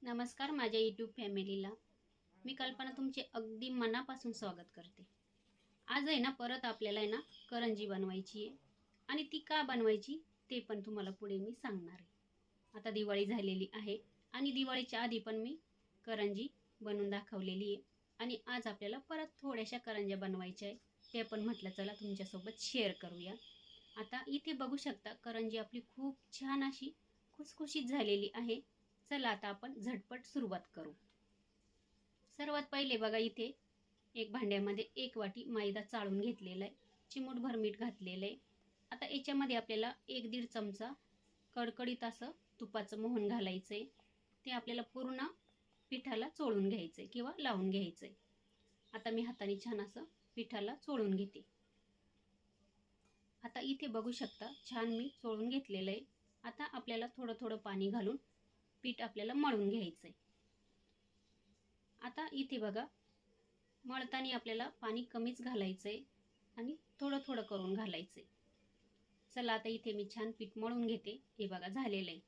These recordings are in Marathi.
नमस्कार माझ्या यूट्यूब फॅमिलीला. मी कल्पना तुमचे अगदी मनापासून स्वागत करते. आज आहे ना परत आपल्याला आहे ना करंजी बनवायची आहे आणि ती का बनवायची ते पण तुम्हाला पुढे मी सांगणार आहे. आता दिवाळी झालेली आहे आणि दिवाळीच्या आधी पण मी करंजी बनवून दाखवलेली आहे आणि आज आपल्याला परत थोड्याशा करंज्या बनवायच्या आहे. ते पण म्हटलं चला तुमच्यासोबत शेअर करूया. आता इथे बघू शकता करंजी आपली खूप छान अशी खुसखुशीत झालेली आहे. चला आता आपण झटपट सुरुवात करू. सर्वात पहिले बघा इथे एक भांड्यामध्ये एक वाटी मैदा चाळून घेतलेला आहे. चिमूटभर मीठ घातलेलं आहे. आता याच्यामध्ये आपल्याला 1-1.5 चमचा कडकडीत असं तुपाचं मोहन घालायचं आहे. ते आपल्याला पूर्ण पिठाला चोळून घ्यायचं आहे किंवा लावून घ्यायचं आहे. आता मी हाताने छान असं पिठाला चोळून घेते. आता इथे बघू शकता छान मी चोळून घेतलेलं आहे. आता आपल्याला थोडं थोडं पाणी घालून पीठ आपल्याला मळून घ्यायचं आहे. आता इथे बघा मळताना आपल्याला पाणी कमीच घालायचं आहे आणि थोडं थोडं करून घालायचं आहे. चला आता इथे मी छान पीठ मळून घेते. हे बघा झालेलं आहे.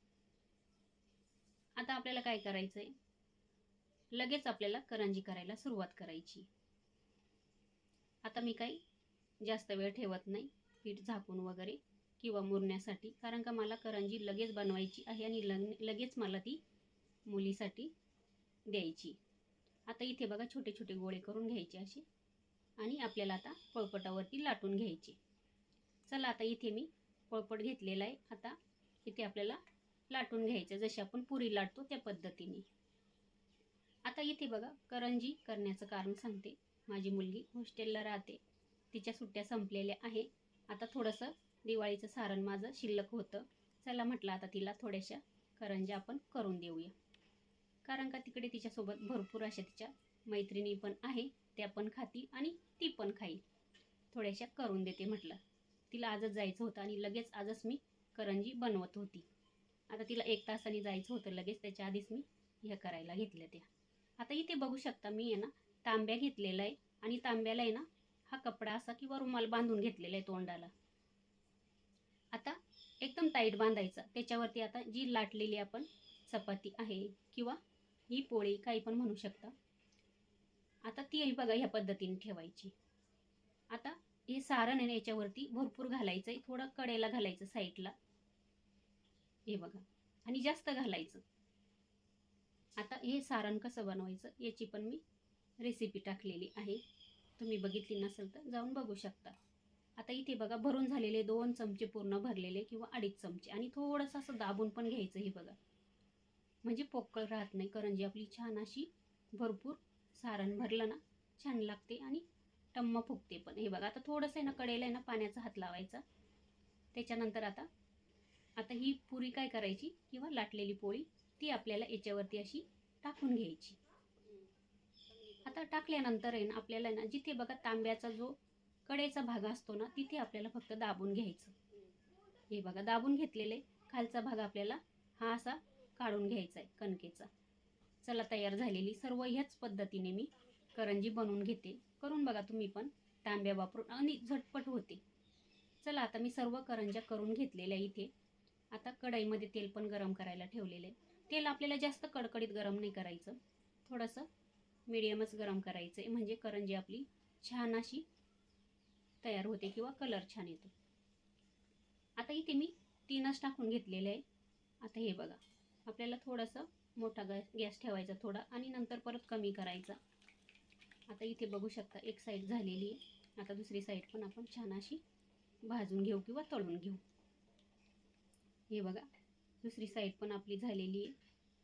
आता आपल्याला काय करायचं आहे, लगेच आपल्याला करंजी करायला सुरुवात करायची. आता मी काही जास्त वेळ ठेवत नाही पीठ झाकून वगैरे किंवा मुरण्यासाठी, कारण का मला करंजी लगेच बनवायची आहे आणि लगेच मला ती मुलीसाठी द्यायची. आता इथे बघा छोटे छोटे गोळे करून घ्यायचे असे आणि आपल्याला आता पोळपाटावरती लाटून घ्यायचे. चला आता इथे मी पोळपाट घेतलेला आहे. आता इथे आपल्याला लाटून घ्यायचं जसे आपण पुरी लाटतो त्या पद्धतीने. आता इथे बघा करंजी करण्याचं कारण सांगते. माझी मुलगी हॉस्टेलला राहते, तिच्या सुट्ट्या संपलेल्या आहे. आता थोडंसं दिवाळीचं सारण माझं शिल्लक होतं. चला म्हटलं आता तिला थोड्याशा करंज्या आपण करून देऊया, कारण का तिकडे तिच्यासोबत भरपूर अशा तिच्या मैत्रिणी पण आहे, त्या पण खातील आणि ती पण खाईल. थोड्याशा करून देते म्हटलं. तिला आजच जायचं होतं आणि लगेच आजच मी करंजी बनवत होती. आता तिला 1 तासाने जायचं होतं लगेच, त्याच्या आधीच मी ह्या करायला घेतल्या त्या. आता इथे बघू शकता मी आहे ना तांब्या घेतलेला आहे आणि तांब्याला आहे ना हा कपडा असा किंवा रुमाल बांधून घेतलेला आहे तोंडाला. आता एकदम टाईट बांधायचा. त्याच्यावरती आता जी लाटलेली आपण चपाती आहे किंवा ही पोळी काही पण म्हणू शकता, आता ती बघा ह्या पद्धतीने ठेवायची. आता हे सारण आहे ना याच्यावरती भरपूर घालायचं आहे, थोडं कडेला घालायचं साईडला. हे बघा आणि जास्त घालायचं. आता हे सारण कसं बनवायचं याची पण मी रेसिपी टाकलेली आहे, तुम्ही बघितली नसेल तर जाऊन बघू शकता. आता इथे बघा भरून झालेले 2 चमचे पूर्ण भरलेले किंवा 2.5 चमचे आणि थोडंसं असं दाबून पण घ्यायचं. हे बघा म्हणजे पोकळ राहत नाही करंजी आपली, छान अशी भरपूर सारण भरलं ना छान लागते आणि टम्म फुगते पण. हे बघा आता थोडंसं आहे ना कडेला आहे ना पाण्याचा हात लावायचा. त्याच्यानंतर आता आता ही पुरी काय करायची किंवा लाटलेली पोळी ती आपल्याला याच्यावरती अशी टाकून घ्यायची. आता टाकल्यानंतर आहे ना आपल्याला ना जिथे बघा तांब्याचा जो कडेचा भाग असतो ना तिथे आपल्याला फक्त दाबून घ्यायचं. हे बघा दाबून घेतलेले खालचा भाग आपल्याला हा असा काढून घ्यायचा आहे कणकेचा. चला तयार झालेली सर्व ह्याच पद्धतीने मी करंजी बनवून घेते. करून बघा तुम्ही पण तांब्या वापरून आणि झटपट होते. चला आता मी सर्व करंज्या करून घेतलेल्या इथे. आता कढईमध्ये तेल पण गरम करायला ठेवलेले. तेल आपल्याला जास्त कडकडीत गरम नाही करायचं, थोडंसं मीडियमच गरम करायचं आहे, म्हणजे करंजी आपली छान अशी तयार होते किंवा कलर छान येतो. आता इथे मी 3च टाकून घेतलेले आहे. आता हे बघा आपल्याला थोडंसं मोठा गॅस ठेवायचा थोडा आणि नंतर परत कमी करायचा. आता इथे बघू शकता एक साईड झालेली आहे. आता दुसरी साईड पण आपण छान अशी भाजून घेऊ किंवा तळून घेऊ. हे बघा दुसरी साईड पण आपली झालेली आहे.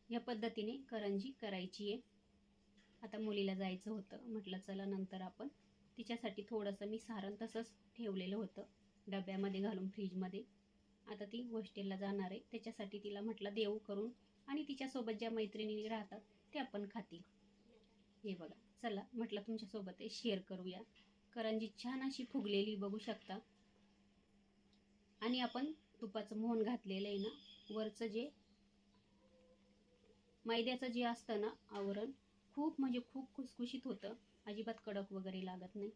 या पद्धतीने करंजी करायची आहे. आता मुलीला जायचं होतं, म्हटलं चला नंतर आपण तिच्यासाठी थोडंसं मी सारण तसंच ठेवलेलं होतं डब्यामध्ये घालून फ्रीजमध्ये. आता ती हॉस्टेलला जाणार आहे, त्याच्यासाठी तिला म्हटलं देऊ करून आणि तिच्यासोबत ज्या मैत्रिणी राहतात त्या पण खातील. हे बघा चला म्हटलं तुमच्यासोबत हे शेअर करूया. करंजी छान अशी फुगलेली बघू शकता आणि आपण तुपाचं मोहन घातलेलं आहे ना, वरचं जे मैद्याचं जे असतं ना आवरण खूप म्हणजे खूप खुसखुशीत होतं, अजिबात कडक वगैरे लागत नाही.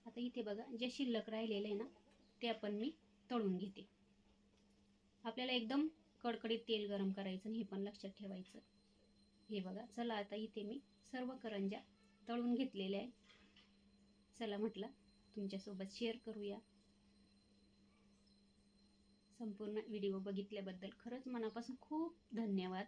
आता इथे बघा जे शिल्लक राहिलेलं आहे ना ते आपण मी तळून घेते. आपल्याला एकदम कडकडीत तेल गरम करायचं हे पण लक्षात ठेवायचं. हे बघा, चला आता इथे मी सर्व करंज्या तळून घेतलेल्या आहे. चला म्हटलं तुमच्यासोबत शेअर करूया. संपूर्ण व्हिडिओ बघितल्याबद्दल खरंच मनापासून खूप धन्यवाद.